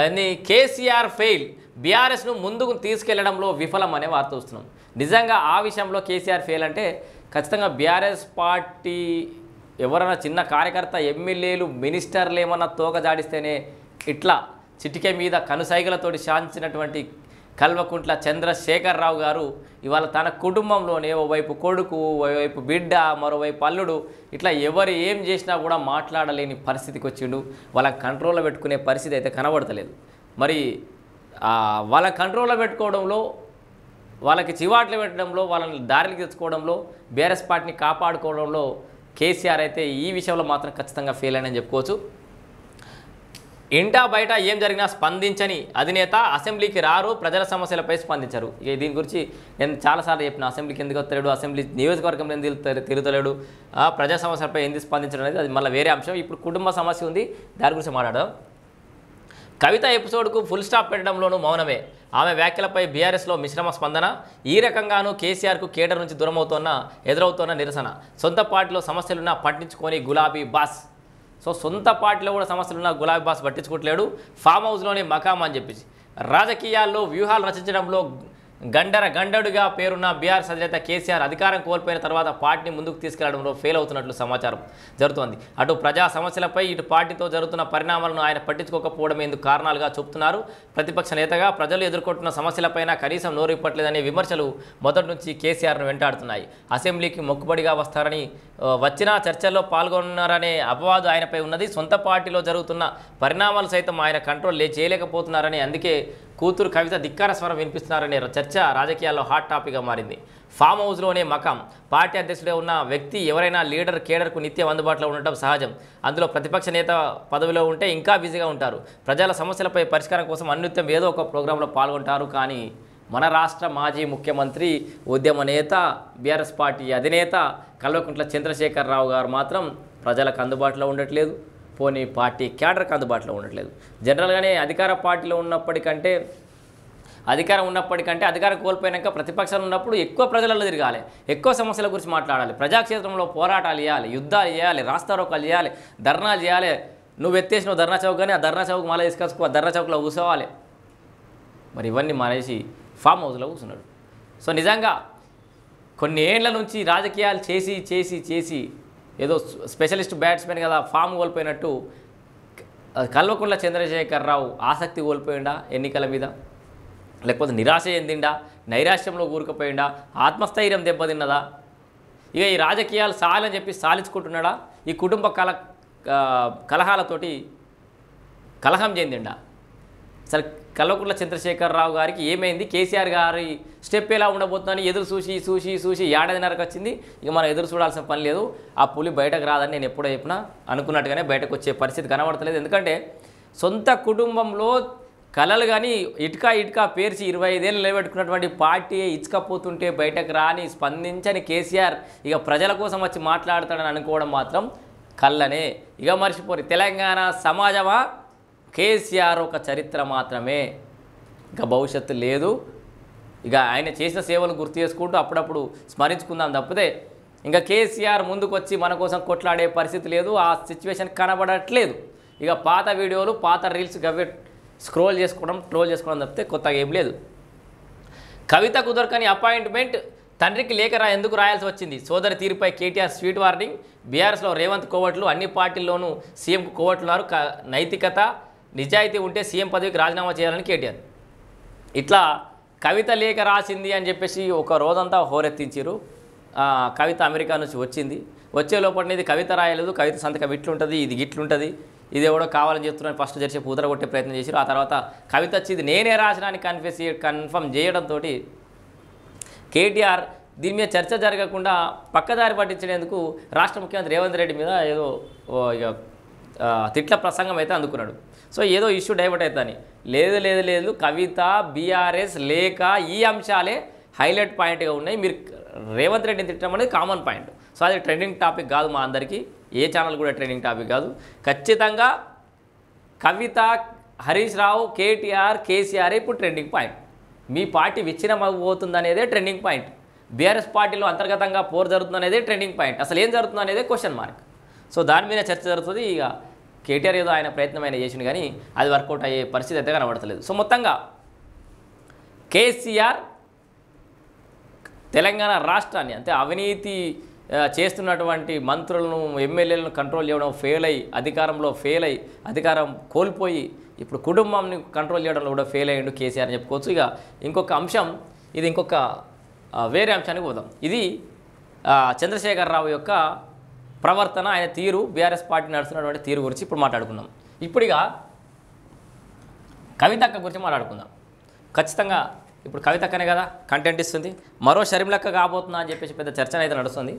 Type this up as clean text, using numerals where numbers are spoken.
అని కేసీఆర్ ఫెయిల్, బీఆర్ఎస్ను ముందుకు తీసుకెళ్లడంలో విఫలం అనే వార్త వస్తున్నాం. నిజంగా ఆ విషయంలో కేసీఆర్ ఫెయిల్ అంటే ఖచ్చితంగా బీఆర్ఎస్ పార్టీ ఎవరైనా చిన్న కార్యకర్త ఎమ్మెల్యేలు మినిస్టర్లు ఏమన్నా తోక జాడిస్తేనే ఇట్లా చిటికె మీద కనుసైగలతోటి శాంతించినటువంటి కల్వకుంట్ల చంద్రశేఖరరావు గారు ఇవాళ తన కుటుంబంలోనే ఓవైపు కొడుకు, ఓవైపు బిడ్డ, మరోవైపు అల్లుడు, ఇట్లా ఎవరు ఏం చేసినా కూడా మాట్లాడలేని పరిస్థితికి వచ్చిండు. వాళ్ళ కంట్రోల్లో పెట్టుకునే పరిస్థితి అయితే కనబడతలేదు. మరి వాళ్ళ కంట్రోల్లో పెట్టుకోవడంలో, వాళ్ళకి చివాట్లు పెట్టడంలో, వాళ్ళని దారికి తెచ్చుకోవడంలో, బీఆర్ఎస్ పార్టీని కాపాడుకోవడంలో కేసీఆర్ అయితే ఈ విషయంలో మాత్రం ఖచ్చితంగా ఫెయిల్ అని చెప్పుకోవచ్చు. ఇంటా బయట ఏం జరిగినా స్పందించని అధినేత అసెంబ్లీకి రారు, ప్రజల సమస్యలపై స్పందించరు. ఇక దీని గురించి నేను చాలాసార్లు చెప్పిన, అసెంబ్లీకి ఎందుకు వస్తలేడు, అసెంబ్లీ నియోజకవర్గంలో ఎందుకు తిరుగుతలేడు, ప్రజా సమస్యలపై ఎందుకు స్పందించడం అనేది అది మళ్ళీ వేరే అంశం. ఇప్పుడు కుటుంబ సమస్య ఉంది, దాని గురించి మాట్లాడదాం. కవిత ఎపిసోడ్కు ఫుల్ స్టాప్ పెట్టడంలోనూ మౌనమే. ఆమె వ్యాఖ్యలపై బీఆర్ఎస్లో మిశ్రమ స్పందన. ఈ రకంగానూ కేసీఆర్కు కేడర్ నుంచి ఎదురవుతోన్న నిరసన. సొంత పార్టీలో సమస్యలున్నా పట్టించుకొని గులాబీ బాస్. సో సొంత పార్టీలో కూడా సమస్యలున్న గులాబీ బాస్ పట్టించుకోవట్లేడు. ఫామ్ హౌస్లోనే మకాం అని చెప్పేసి రాజకీయాల్లో వ్యూహాలు రచించడంలో గండడుగా పేరున్న బీఆర్ఎస్ అధినేత కేసీఆర్ అధికారం కోల్పోయిన తర్వాత పార్టీని ముందుకు తీసుకెళ్లడంలో ఫెయిల్ అవుతున్నట్లు సమాచారం జరుగుతోంది. అటు ప్రజా సమస్యలపై ఇటు పార్టీతో జరుగుతున్న పరిణామాలను ఆయన పట్టించుకోకపోవడం ఎందుకు కారణాలుగా చెబుతున్నారు. ప్రతిపక్ష నేతగా ప్రజలు ఎదుర్కొంటున్న సమస్యలపైన కనీసం నోరిప్పట్లేదనే విమర్శలు మొదటి నుంచి కేసీఆర్ను వెంటాడుతున్నాయి. అసెంబ్లీకి మొక్కుబడిగా వస్తారని, వచ్చినా చర్చల్లో పాల్గొన్నారనే అపవాదు ఆయనపై ఉన్నది. సొంత పార్టీలో జరుగుతున్న పరిణామాలు సైతం ఆయన కంట్రోల్ చేయలేకపోతున్నారని, అందుకే కూతురు కవిత ధిక్కార స్వరం వినిపిస్తున్నారనే చర్చ రాజకీయాల్లో హాట్ టాపిక్గా మారింది. ఫామ్ హౌస్లోనే మకాం. పార్టీ అధ్యక్షుడే ఉన్న వ్యక్తి ఎవరైనా లీడర్ కేడర్కు నిత్యం అందుబాటులో ఉండటం సహజం. అందులో ప్రతిపక్ష నేత పదవిలో ఉంటే ఇంకా బిజీగా ఉంటారు. ప్రజల సమస్యలపై పరిష్కారం కోసం అన్నిత్యం ఏదో ఒక ప్రోగ్రాంలో పాల్గొంటారు. కానీ మన రాష్ట్ర మాజీ ముఖ్యమంత్రి, ఉద్యమ నేత, బీఆర్ఎస్ పార్టీ అధినేత కల్వకుంట్ల చంద్రశేఖరరావు గారు మాత్రం ప్రజలకు అందుబాటులో ఉండట్లేదు, పోనీ పార్టీ క్యాడర్కి అందుబాటులో ఉండట్లేదు. జనరల్గానే అధికారం ఉన్నప్పటికంటే అధికారం కోల్పోయాక ప్రతిపక్షాలు ఉన్నప్పుడు ఎక్కువ ప్రజలలో తిరగాలి, ఎక్కువ సమస్యల గురించి మాట్లాడాలి, ప్రజాక్షేత్రంలో పోరాటాలు చేయాలి, యుద్ధాలు చేయాలి, రాస్తారోకాలు చేయాలి, ధర్నాలు చేయాలి. నువ్వు ఎత్తేసినావు ధర్నా చౌక్, కానీ ఆ ధర్నా చౌక్ మళ్ళీ తీసుకొచ్చుకో, ధర్నా చౌక్లో కూర్చోవాలి. మరి ఇవన్నీ మానేసి ఫామ్ హౌస్లో కూర్చున్నాడు. సో నిజంగా కొన్ని ఏళ్ల నుంచి రాజకీయాలు చేసి ఏదో స్పెషలిస్ట్ బ్యాట్స్మెన్ కదా ఫామ్ కోల్పోయినట్టు కల్వకుంట్ల చంద్రశేఖరరావు ఆసక్తి కోల్పోయిండా ఎన్నికల మీద, లేకపోతే నిరాశ చెందిండా, నైరాశ్యంలో కూరుకుపోయిండా, ఆత్మస్థైర్యం దెబ్బతిన్నదా, ఇక ఈ రాజకీయాలు సాలని చెప్పి సాలించుకుంటున్నాడా, ఈ కుటుంబ కలహాలతోటి కలహం చెందిండా? అసలు కల్వకుంట్ల చంద్రశేఖరరావు గారికి ఏమైంది, కేసీఆర్ గారి స్టెప్ ఎలా ఉండబోతుందని ఎదురు చూసి ఏడాదిన్నరకు వచ్చింది. ఇక మనం ఎదురు చూడాల్సిన పని లేదు. ఆ పులి బయటకు రాదని నేను ఎప్పుడో చెప్పినా అనుకున్నట్టుగానే బయటకు వచ్చే పరిస్థితి కనబడతలేదు. ఎందుకంటే సొంత కుటుంబంలో కలలు కానీ ఇటుక పేర్చి 25 ఏళ్ళు నిలబెట్టుకున్నటువంటి పార్టీ ఇచ్చుకపోతుంటే బయటకు రాని స్పందించని కేసీఆర్ ఇక ప్రజల కోసం వచ్చి మాట్లాడతాడని అనుకోవడం మాత్రం కళ్ళనే. ఇక మర్చిపోరు, తెలంగాణ సమాజమా కేసీఆర్ ఒక చరిత్ర మాత్రమే, ఇంకా భవిష్యత్తు లేదు. ఇక ఆయన చేసిన సేవలు గుర్తు చేసుకుంటూ అప్పుడప్పుడు స్మరించుకుందాం తప్పితే ఇంకా కేసీఆర్ ముందుకు వచ్చి మన కోసం కొట్లాడే పరిస్థితి లేదు. ఆ సిచ్యువేషన్ కనబడట్లేదు. ఇక పాత వీడియోలు, పాత రీల్స్ గవ్వే ట్రోల్ చేసుకోవడం తప్పితే కొత్తగా ఏం లేదు. కవితకు దొరకని అపాయింట్మెంట్, తండ్రికి లేఖ ఎందుకు రాయాల్సి వచ్చింది, సోదరి తీరుపై కేటీఆర్ స్వీట్ వార్నింగ్. బీఆర్ఎస్లో రేవంత్ కోవట్లు, అన్ని పార్టీల్లోనూ సీఎంకు కోవట్లున్నారు. నైతికత నిజాయితీ ఉంటే సీఎం పదవికి రాజీనామా చేయాలని కేటీఆర్. ఇట్లా కవిత లేఖ రాసింది అని చెప్పేసి ఒక రోజంతా హోరెత్తించారు. కవిత అమెరికా నుంచి వచ్చే లోపలనేది కవిత రాయలేదు, కవిత సంతకం ఇట్లుంటుంది, ఇది గిట్లుంటుంది, ఇది ఎవడో కావాలని చెప్తున్నాను ఫస్ట్ చేసి పూతర కొట్టే ప్రయత్నం చేశారు. ఆ తర్వాత కవిత వచ్చి ఇది నేనే రాసినాన్ని కన్ఫర్మ్ చేయడంతో కేటీఆర్ దీని మీద చర్చ జరగకుండా పక్కదారి పట్టించేందుకు రాష్ట్ర ముఖ్యమంత్రి రేవంత్ రెడ్డి మీద ఏదో ఇక తిట్ల ప్రసంగం అయితే అందుకున్నాడు. సో ఏదో ఇష్యూ డైవర్ట్ అవుతుందని. లేదు, కవిత, బీఆర్ఎస్ లేక ఈ అంశాలే హైలైట్ పాయింట్గా ఉన్నాయి. మీరు రేవంత్ రెడ్డిని తిట్టడం అనేది కామన్ పాయింట్. సో అది ట్రెండింగ్ టాపిక్ కాదు, మా అందరికీ ఏ ఛానల్ కూడా ట్రెండింగ్ టాపిక్ కాదు. ఖచ్చితంగా కవిత, హరీష్ రావు, కేటీఆర్, కేసీఆర్ ఇప్పుడు ట్రెండింగ్ పాయింట్. మీ పార్టీ విచ్ఛిన్నమవుతుందనేదే ట్రెండింగ్ పాయింట్. బీఆర్ఎస్ పార్టీలో అంతర్గతంగా పోరు జరుగుతుందనేదే ట్రెండింగ్ పాయింట్. అసలు ఏం జరుగుతుందనేదే క్వశ్చన్ మార్క్. సో దాని మీద చర్చ జరుగుతుంది. ఇక కేటీఆర్ ఏదో ఆయన ప్రయత్నం ఆయన చేసిండు కానీ అది వర్కౌట్ అయ్యే పరిస్థితి అయితే కనబడతలేదు. సో మొత్తంగా కేసీఆర్ తెలంగాణ రాష్ట్రాన్ని అంటే అవినీతి చేస్తున్నటువంటి మంత్రులను ఎమ్మెల్యేలను కంట్రోల్ చేయడం ఫెయిల్ అయ్యి అధికారం కోల్పోయి ఇప్పుడు కుటుంబాన్ని కంట్రోల్ చేయడంలో కూడా ఫెయిల్ అయ్యిండు కేసీఆర్ అని చెప్పుకోవచ్చు. ఇక ఇంకొక అంశం ఇది ఇంకొక వేరే అంశానికి పోదాం. ఇది చంద్రశేఖరరావు యొక్క ప్రవర్తన ఆయన తీరు బీఆర్ఎస్ పార్టీ నడుస్తున్నటువంటి తీరు గురించి ఇప్పుడు మాట్లాడుకుందాం. ఇప్పుడు ఇక కవితక్క గురించి మాట్లాడుకుందాం. ఖచ్చితంగా ఇప్పుడు కవితక్కనే కదా కంటెంట్ ఇస్తుంది, మరో షర్మిలక్క కాబోతుందా అని చెప్పేసి పెద్ద చర్చ అయితే నడుస్తుంది.